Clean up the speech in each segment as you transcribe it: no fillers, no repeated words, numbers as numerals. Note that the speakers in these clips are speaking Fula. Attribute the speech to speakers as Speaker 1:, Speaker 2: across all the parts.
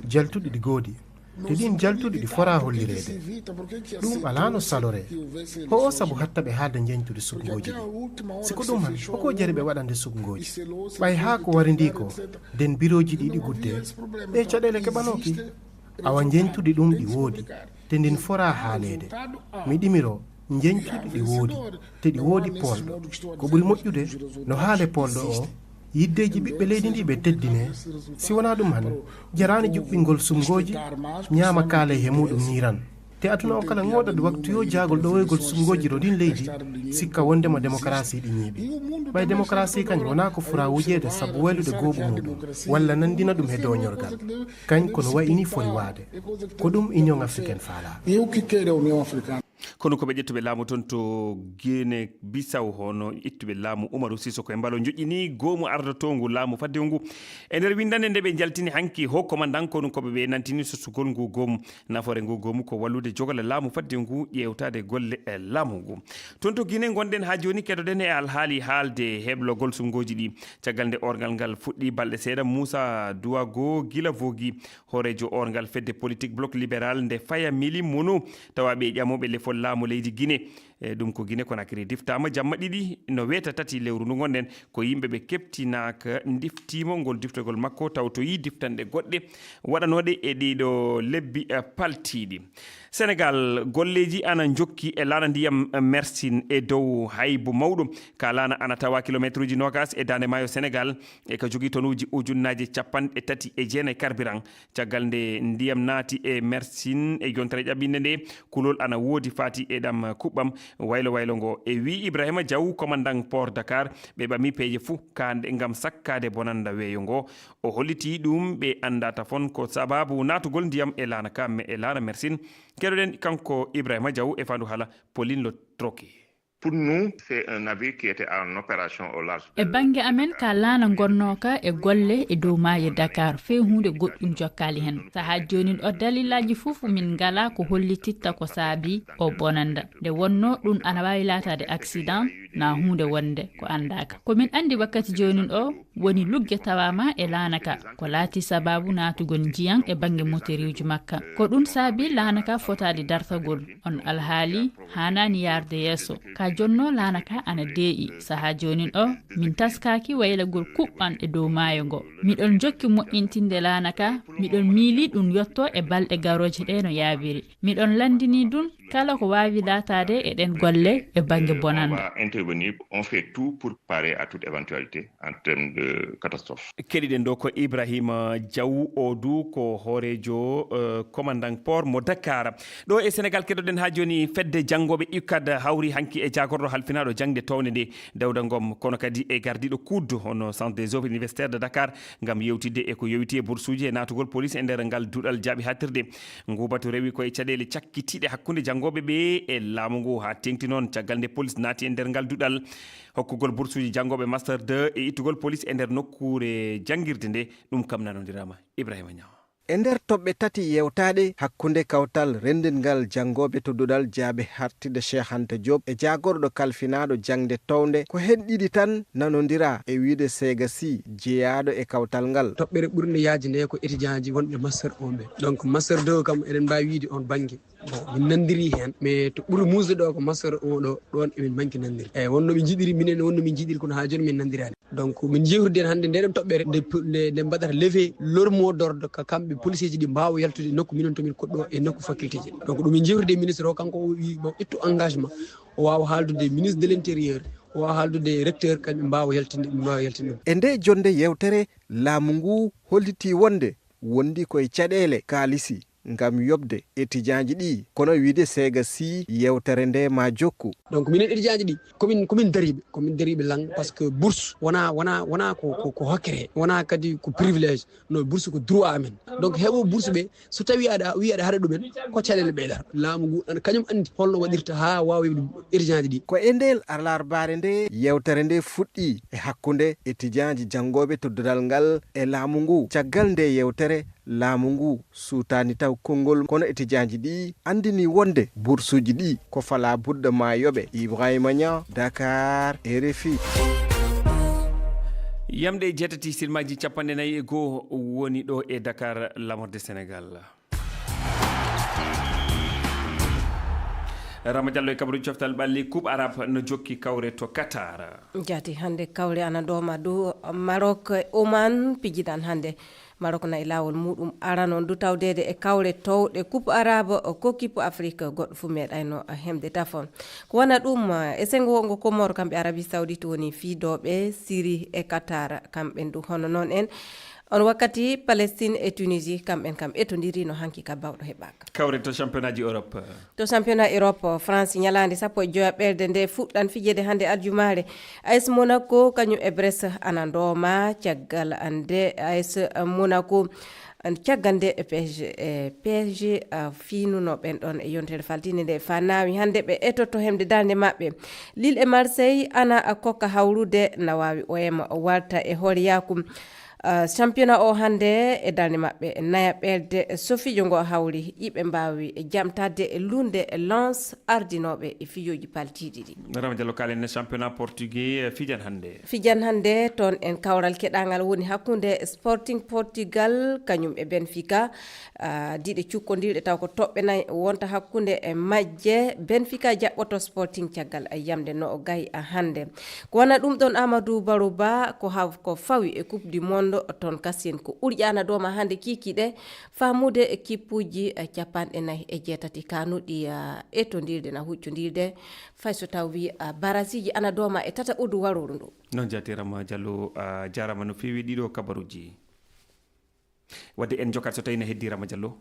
Speaker 1: jaltuɗi ɗi goodi te ɗin jaltuɗi ɗi fora hollirede ɗum alano salore ho o saabu hatta ɓe haalda jeñtude sugngoji ɗi siko ɗum han hoko jari ɓe waɗande sugngoji ɓay ha ko wari ndi ko nden biroji ɗiɗi gudde ɗe caɗele keɓanoki awa jeñtuɗi ɗum ɗi woodi te ndin fora haalede mi ɗimiro jeñtuɗi ɗi woodi te ɗi woodi polɗo ko ɓuri moƴƴude no haale polɗo o yiddeji ɓiɓɓe leydi ndi ɓe teddine si wona ɗum han jarani juɓɓingol sumgoji ñaama kaale he muɗum niran te aduna o kala ngoɗaɗo waktu yo jaagol ɗowoygol sumgoji ɗo ndin leydi sikka wondema démocratie ɗi ñiiɓi ɓay démocratie kañum wona ko fura wujede saabu waylude gooɓu muɗum walla nandina ɗum he doñorgal kañ kono wayini foti waade ko ɗum union africaine faala
Speaker 2: kono koɓe ƴettuɓe laamu toon to Guinée Bissau hono ittuɓe laamu Umaru Sissoko e mbalo joƴƴini goomu ardoto ngu laamu fadde ngu e nder windande nde ɓe jaltini hanki ho commandant kono koɓe ɓe nantini sosugol ngu goomu nafoore ngu goomu ko wallude jogala laamu fadde ngu ƴewtade golle e laamu ngu toon to Guinée gonɗen ha joni keɗoɗen e alhaali haalde heblogol sumgoji ɗi caggal nde orgal ngal fuɗɗi balɗe seeɗa Moussa Douago gila vogi horejo orgal fedde politique bloc libéral nde faya mili mono tawa ɓe ƴamoɓe lefol laamu leydi Guinée ɗum ko Guinée Conakry diftama jamma ɗiɗi no weta tati lewru ndu gonɗen ko yimɓe ɓe keptinaka diftimo ngol diftogol makko taw to yi diftanɗe goɗɗe waɗanoɗe e ɗiɗo lebbi paltiɗi Sénégal golleji ana jokki e laana ndiyam Mersin e dow haybo mawɗo ka laana ana tawa kilométre uji nogas e dande maayo Sénégal e ko jogui tonuji ujunnaji capanɗe tati e jeenayi carburant caggal nde ndiyam naati e Mersin e yontere ƴaɓɓinde nde kulol ana woodi fati e ɗam kuɓɓam waylo ngo e wi Ibrahima Diaw commandant port Dakar ɓe ɓami peeje fou kande gam sakkade bonanda weeyo ngo o holliti ɗum ɓe andata fon ko sababu natugol ndiyam e laana kamme e laana Mersin keɗoɗen kanko Ibrahima Diaw e fandu hala Pauline Le Troquet.
Speaker 3: Pour nous, c'est un navire qui était en opération au large.
Speaker 4: E bange amen ka laana gonnoka e golle e dow maayo Dakar fe hunde goɗɗum jokkali hen saha joni o dalilaji fof min ngala ko hollititta ko saabi o bonanda nde wonno ɗum ana wawi latade accident na hunde wonde ko andaka komin andi wakkati joni o woni lugge tawama e laanaka ko laati sababu natugol jiyan e bange motoriuji makka ko ɗum saabi laanaka fotade dartagol on alhaali hanani yarde yesso ka jonno laanaka ana deeƴi saha jonin o min taskaki waylagol kuɓɓan e dow maayo ngo miɗon jokki moƴƴintinde laanaka miɗon miili ɗum yotto e balɗe garoje ɗe no yaabiri miɗon landini ɗum kala ko wawi latade e ɗen golle e bange bonanda.
Speaker 3: On fait tout pour parer à toute éventualité en termes de catastrophe.
Speaker 2: Keɗiɗen ɗo ko Ibrahima Diaw o du ko horejo commandant port mo Dakar ɗo e Sénégal keɗoɗen ha joni fedde janggoɓe UCAD hawri hanki e jagorɗo halfinaɗo jangde towne nde Dawda Ngom kono kadi e gardiɗo kuddu hono centre des œuvres universitaires de Dakar gam yewtidde e ko yewiti e boursuji e natugol police e nder ngal duɗal jaaɓi hattirde ngubatu rewi koye caɗele cakkitiɗe hakkude janggoɓe ɓe e laamu ngu ha tengti noon caggal nde police naati e nder ngal duɗal hokkugol boursuji janggoɓe master 2 e ittugol police e nder nokkure jangirde nde ɗum kam nanodirama Ibrahima Niaw.
Speaker 5: E nder toɓɓe tati yewtaɗe hakkunde kawtal rendingal jangoɓe to duɗal jaaɓe hartide Cheikh Anta Diop e jagorɗo kalfinaɗo jangde towde ko hen ɗiɗi tan nanodira e wiide Sega Sy jeeyaɗo e kawtal ngal.
Speaker 6: toɓɓere ɓurde yaji nde ko étudiant ji wonɓe master 1 ɓe donc master 2 kam eɗen mbawi wiide on banggue bon min nandiri hen mais to ɓuuri musde ɗo ko master 1 ɗo ɗon emin manki nandiri eyyi wonno min jiɗiri minen wonno min jiɗiri kono ha joni min nandirani donc min jewtiden hannde ndeɗen toɓɓere nde mbaɗata levé leur mot d'ordre ka kamɓe policier ji ɗi mbawa yaltude nokku minen tomin koɗɗo e nokku faculté ji donc ɗum min jewtide ministre o kanko o wi bon ittu engagement o wawa haaldude ministre de l' intérieur o wawa haaldude recteur kamɓe mbawa yaltinde ɗum
Speaker 5: e nde jonde yewtere laamu ngu holliti wonde wondi koye caɗele kaalisi ngam yobde étudiant ji ɗi kono wiide Sega Sy yewtere nde ma jokku
Speaker 6: donc minen étudiant ji ɗi komin dariɓe lang par ce que bourse wona ko hokkere wona kadi ko privilège no bourse ko droit amen donc heɓo bourse ɓe so tawi aɗa haɗa ɗumen ko caɗele ɓeydata laamu ngu kañum andi holno waɗirta ha wawa étudiant ji ɗi
Speaker 5: ko e ndel alarbare nde yewtere nde fuɗɗi e hakkunde étudiant ji jangoɓe to dodal ngal e laamu ngu caggal nde yewtere laamu ngu suutani taw konngol kono étudiant ji ɗi andini wonde boursuji ɗi ko fala budda ma yoɓe. Ibrahima Niang, Dakar, RFI.
Speaker 2: yamde jettati silmaji 44 woni ɗo e Dakar lamorde Sénégal. Rama Diallo e kabaru coftal ɓalli coupe arabe no jokki kawre to Qatar.
Speaker 7: Jati hande kawre ana doma du Maroc Oman pijidan hande Maroc na lawol muɗum arano du tawdede e kawre towɗe coupe arabe ko kipu Afrique goɗɗo fu meeɗayno hemde tafon ko wana ɗum e sengo wongo Comore kamɓe Arabie Saoudite woni fiidoɓe Syrie e Qatar kamɓen du hono noon en on wakkati Palestine et Tunisie kamɓen kam etodiri no hanki ka bawɗo heɓaka
Speaker 2: kawre to championnat ji Europe.
Speaker 7: To championnat Europe France ñalande 15 ɓerde nde fuɗɗan fijede hande aljumare AS Monaco kañum e Brest ana ndoma caggal ande AS Monaco caggal nde PSG finuno ɓen ɗon e yontere faltinde nde fa nawi hande ɓe etoto hemde darde maɓɓe. Lille e Marseille ana kokka hawrude na wawi OM warta e hoore yakum championnat o hande e darde maɓɓe naya ɓerde sofijo ngo hawri yiɓe mbawi jamtade e lunde Lens ardinoɓe e fijoji paltiɗi ɗi.
Speaker 2: Rama Diallo kalen championnat portugais fijan
Speaker 7: hande toon en kawral keɗagal woni hakkude Sporting Portugal kañum e Benfica diɗe cukkodirɗe taw ko toɓɓe nayyi wonta hakkude e majje Benfica jaɓɓoto Sporting caggal yamde no gayi hande ko wana ɗum ɗon Amadou Barou Ba ko fawi e coupe du monde ton kasien ko urƴana doma hande kikiɗe famude kippuji 49 kanuɗi etodirde na huccodirde fay so tawi barasiji ana doma e tata udu waruru ndu
Speaker 2: non jatirama Diallo jarama no fewi ɗiɗo kabaruji wadde en jokat so tawi ne heddi Rama Diallo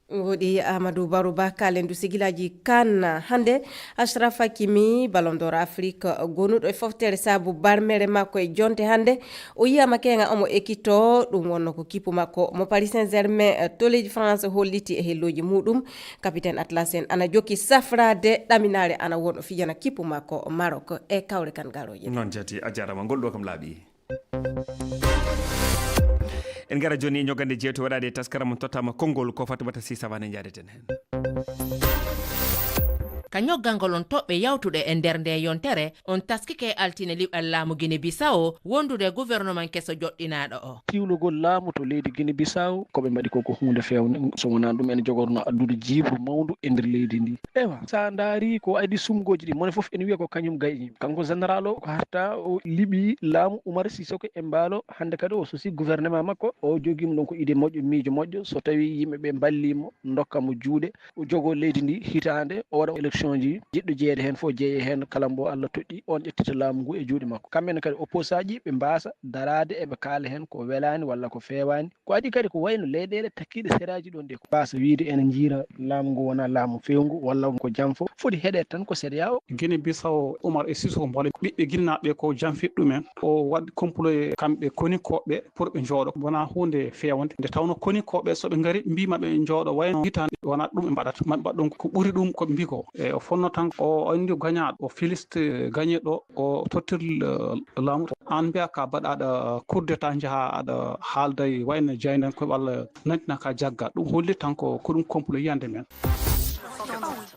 Speaker 7: woɗi Amadou Barou Ba kalendu sigilaji kan hande Achraf Hakimi Ballon d'Or Afrique gonuɗo e foftere saabu barmere makko e jonte hande o yiyama kenga omo ekkito ɗum wonno ko kipu makko mo Paris Saint-Germain toleji France holliti e helloji muɗum capitaine Atlas en ana jokki safrade ɗaminare ana wonɗo fijana kipu makko Maroc e kawre kan garoje
Speaker 2: non jati a jarama golɗo kam laaɓi. En gara joni ñogande jeeto waɗade taskara mo tottama konngol ko Fatoumata Sy Savané jaadeten hen.
Speaker 8: ka ñoggalngol on toɓɓe yawtude e nder nde yontere on taskike altine liɓɗal laamu Guinée Bissau wondude gouvernement keso joɗɗinaɗo o
Speaker 9: tiwlugol laamu to leydi Guinée Bissau koɓe mbaɗi koko hunde fewne so wona ɗum ene jogorno addude jiibu mawndu e nder leydi ndi ewa sa daari ko adi sumgoji ɗi mone foof ene wiya ko kañum gayi kanko général o ko harta o liɓi laamu Oumar Sissoko e mbaalo hande kadi o sosi gouvernement makko o jogimo ɗon ko idée moƴƴo miijo moƴƴo so tawi yimɓeɓe ballimo dokkamo juuɗe o jogo leydi ndi hitande o waɗa élection ji jiɗɗo jeeyede hen fof jeeye hen kala mbo Allah toɗɗi on ƴettita laamu ngu e juuɗe makko kamɓene kadi opposaji ɓe mbasa darade eɓe kaala hen ko welani walla ko fewani ko adi kadi ko wayno leyɗele takkiɗe séraji ɗon de ko mbasa wiide ene jiira laamu ngu wona laamu fewngu walla ko jam fo foti heɗede tan ko séria o
Speaker 10: Guinée Bissau Oumar e Sissoko mboole ɓiɓɓe guinnaɓe ko janfiɗ ɗumen o waɗi complot e kamɓe konikoɓe pour ɓe jooɗo wona hunde fewnde nde tawno konikoɓe soɓe gaari mbima ɓe jooɗo wayno hitande wona ɗum ɓe mbaɗata maɓe mbaɗ ɗum ko ɓuuri ɗum koɓe mbi ko e o fonno tan o andi gañaɗo o félicité gañeɗo o tottir laamu an mbiya ka mbaɗaɗa coup d'état jaaha aɗa haalday wayno jeynen koye walla nantina ka jagga ɗum holli tan ko ɗum complot yiyande men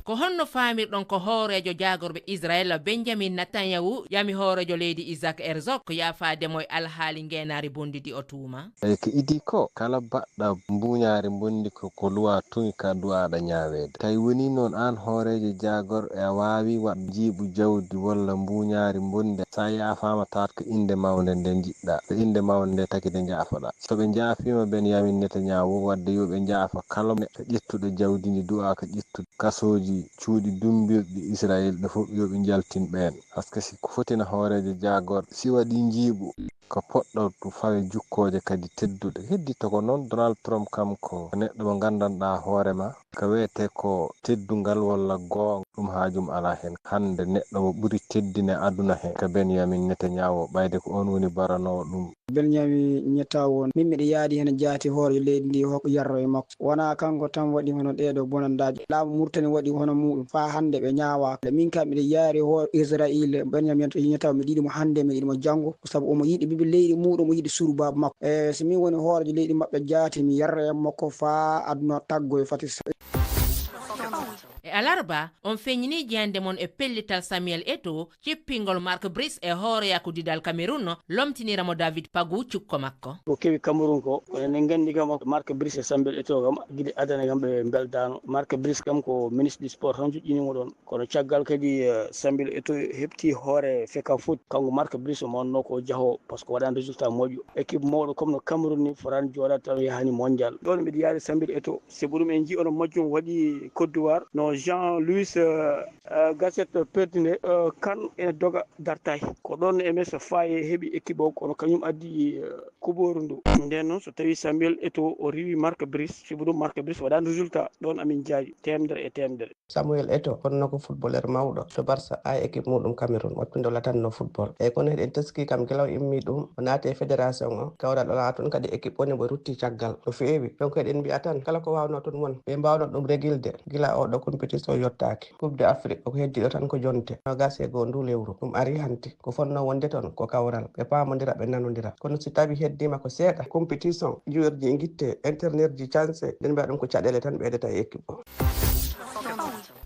Speaker 8: ko honno faamirɗon ko hoorejo jagorɓe Israël Benjamin Netanyahu yami hoorejo leydi Isaac Herzog yafademo e alhaali ngenari bondidi o tuuma
Speaker 5: ko idi ko kala baɗɗa mbuñaari bondi ko luwa tuŋi ka duwaɗa ñaawede tawi woni noon an hoorejo jagor e a wawi waɗ jiiɓu jawdi walla mbuñaari bonde sa yafama tawat ko inde mawde nde jiɗɗa so inde mawde nde tagi nde jaafoɗa soɓe jaafima ben yamin Netanyahu wadde yoɓe jaafa kala neɗɗo ƴettuɗo jawdi ndi duwa ko ƴettude kasoji cuuɗi dumbirɗi Israël ɓe fof yoɓe jaltin ɓen par ce que si ko fotina hoorejo jagor si waɗi jiiɓu ko poɗɗo to fawe jukkoje kadi tedduɗe heddito ko noon Donald Trump kam ko neɗɗo mo gandanɗa hoorema ko wiyete ko teddungal walla goonga ɗum haajum ala hen hande neɗɗo mo ɓuri teddine aduna hen ko Benjamin Netanyahu ɓayde ko on woni baranowo ɗum
Speaker 11: Benjamin Netanyahu min miɗa yaadi hen jaati hoorejo leydi ndi hoko yarro e makko wona kanko tan waɗi hono ɗeɗo bonandaji laamu Murtani waɗi hono muɗum fa hande ɓe ñaawaka min kam miɗa yaari hoore Israël Benjamin Netanyahu mi yiɗimo hande mi yiɗimo janggo saabu omo yiɗi ɓiɓɓe leydi muɗum o yiɗi surbabu makko e so min woni hoorejo leydi maɓɓe jaati mi yarra e makko fa aduna taggoye fati
Speaker 8: e alarba on feññini jeyande mon e pellital Samuel Eto'o cippingol Mark Brice e hooreya ko didal Cameroun lomtiniramo David Pagou cukko makko
Speaker 12: ko kewi Cameroun ko enen gandi kam Mark Brice e Samuel Eto'o kam guiɗi adana kam ɓe beldano Mark Brice kam ko ministre du sport tan joƴƴinimo ɗon kono caggal kadi Samuel Eto'o heɓti hoore feka foot kanko Mark Brice o monno ko jaho par ce que waɗani résultat moƴƴo équipe mawɗo comme no Cameroun ni forani joɗat taw yahani mondial ɗon mbiɗa yaari Samuel Eto'o sebo ɗum en jii ono majjum waɗi Côte d'Ivoire no Jean-Louis Gasset perdine kan ene doga dartay ko ɗon MS faye heeɓi équipe o kono kañum addi kuɓoru ndu nden noon so tawi Samuel Eto'o o riwi Mark Brice sebo ɗum Mark Brice waɗani résultat ɗon amin jaaji temedere e temedere.
Speaker 13: Samuel Eto'o honno ko footballeur mawɗo to Barça ay équipe muɗum Cameroun wattude latanno football eyyi kono eɗen teski kam guelaw immi ɗum o naati e fédération o kawral ala toon kadi équipe woni mo rutti caggal no feewi donc eɗen mbiya tan kala ko wawno toon won ɓe mbawno ɗum régilde gila oɗo compétition yottaki coupe de Afrique ko heddiɗo tan ko jonte 21 ndu lewru ɗum ari hanti ko fonno wonde toon ko kawral ɓe pamodira ɓe nanodira kono si tawi heddima ko seeɗa compétition joueur ji guitte internet ji chance ɗen mbiya ɗum ko caɗele tan ɓeydata e équipe o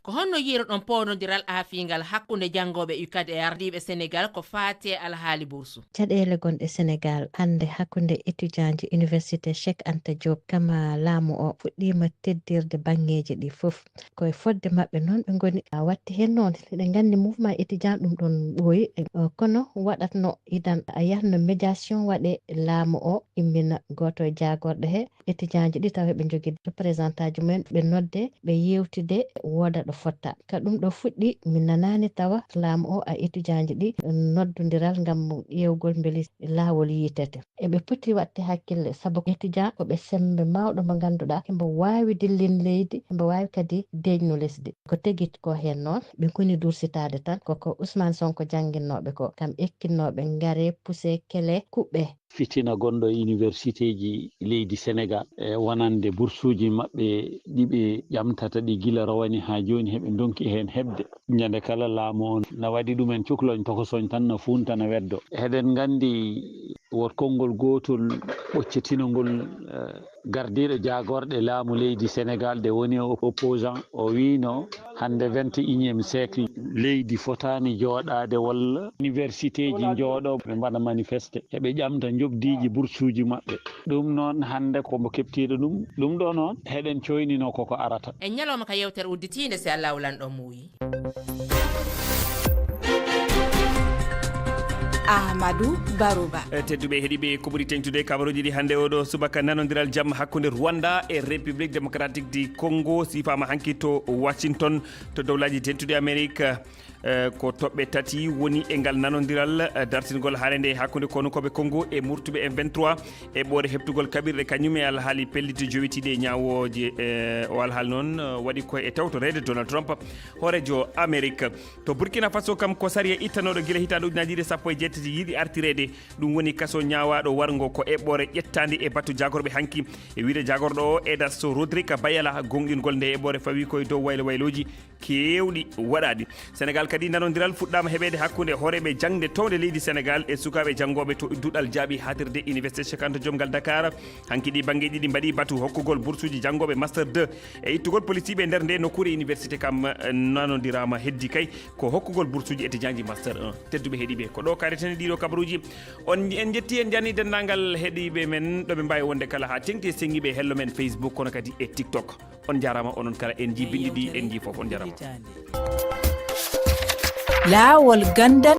Speaker 8: ko honno yiiroɗon pownodiral aafingal hakkunde janngoɓe UCAD e ardiɓe Sénégal ko faati e alhaali boursu
Speaker 14: caɗele gonɗe Sénégal hande hakkunde étudiant ji université Cheikh Anta Diop kama laamu o fuɗɗima teddirde bangeji ɗi foof koye fodde mabɓe noon ɓe goni watti hen noon eɗen gandi mouvement étudiant ɗum ɗon ɓooyi kono waɗatno idan a yahno médiation waɗe laamu o immina goto e jagorɗo he étudiant ji ɗi taw heɓe jogui représentant ji mumen ɓe nodde ɓe yewtide woda ɗo fotta ka ɗum ɗo fuɗɗi min nanani tawa laamu o a étudiant ji ɗi noddodiral gam ƴewgol beeli laawol yitete eɓe poti watte hakkille saabu étudiant koɓe sembe mawɗo mo ganduɗa hembo wawi dillin leydi hembo wawi kadi deƴno lesdi ko tegui ko hen noon ɓe koni dursitade tan koko Ousmane Sonko jangguinnoɓe ko kam ekkinnoɓe gaare poussé kele kuɓɓe
Speaker 15: fitina gonɗo e université ji leydi Sénégal e wonande boursuji maɓɓe ɗiɓe ƴamtata ɗi gila rawani ha joni heɓe donki hen heɓde ñande kala laamu on na waɗi ɗumen cukloñ tokosoñ tan no funtana weddo eɗen gandi wot konngol gotol ɓoccetinogol gardiɗo jagorɗe laamu leydi Sénégal de woni opposant o wino hande 21e siècle leydi fotani jooɗade walla université ji jooɗo ɓe mbaɗa manifeste heɓe ƴamta jobdiji boursuji maɓɓe ɗum noon hande komo keptiɗo ɗum ɗo noon heɗen coynino koko arata
Speaker 8: e ñalawma ka yewtere udditinde si Allah wulanɗo muuyi
Speaker 7: Ahmadou Barouba
Speaker 2: tedduɓe heeɗiɓe ko ɓuri teŋtude kabaruji ɗi hannde oɗo subaka nanodiral jamma hakkude Rwanda e république démocratique du Congo sifama hanki to Washington to dowlaji tentude Amérique ko toɓɓe tati woni e ngal nanodiral dartingol haalede hakkude konukoɓe Congo e murtuɓe M23 e ɓoore heɓtugol kaɓirɗe kañum e alhaali pelliti jowitiɗe e ñawoje o alhaali noon waɗi koye e tawtorede Donald Trump hoorejo Amérique to Burkina Faso kam ko sari e ittanoɗo guila hitaɗo ujunnaje ɗiɗi sappo e jettati yiiɗi artirede ɗum woni kaso ñawaɗo wargo ko eɓɓore ƴettade e batu jagorɓe hanki e wiide jagorɗo o Edas Rodrigue Bayala gonɗingol nde eɓɓore fawi koye dow waylo wayloji kewɗi waɗadi Sénégal kadi nanodiral fuɗɗama heɓede hakkude hooreɓe jangde towde leydi Sénégal e sukaɓe janggoɓe to duɗal jaaɓi hatirde université Cheikh Anta Diop ngal Dakar hanki ɗi banggue ɗiɗi mbaɗi batu hokkugol boursuji janggoɓe master 2 e ittugol policiɓe nder nde nokkure université kam nanodirama heddi kay ko hokkugol boursuji étudiant ji master 1 tedduɓe heeɗiɓe ko ɗo karetene ɗiɗo kabaruji en jetti en jani dendagal heeɗiɓe men ɗoɓe mbawi wonde kala ha tengti e sengiɓe hello men Facebook kono kadi e TikTok on jarama onon kala en ji bindi ɗi en ji foof on jarama
Speaker 16: laawol gandal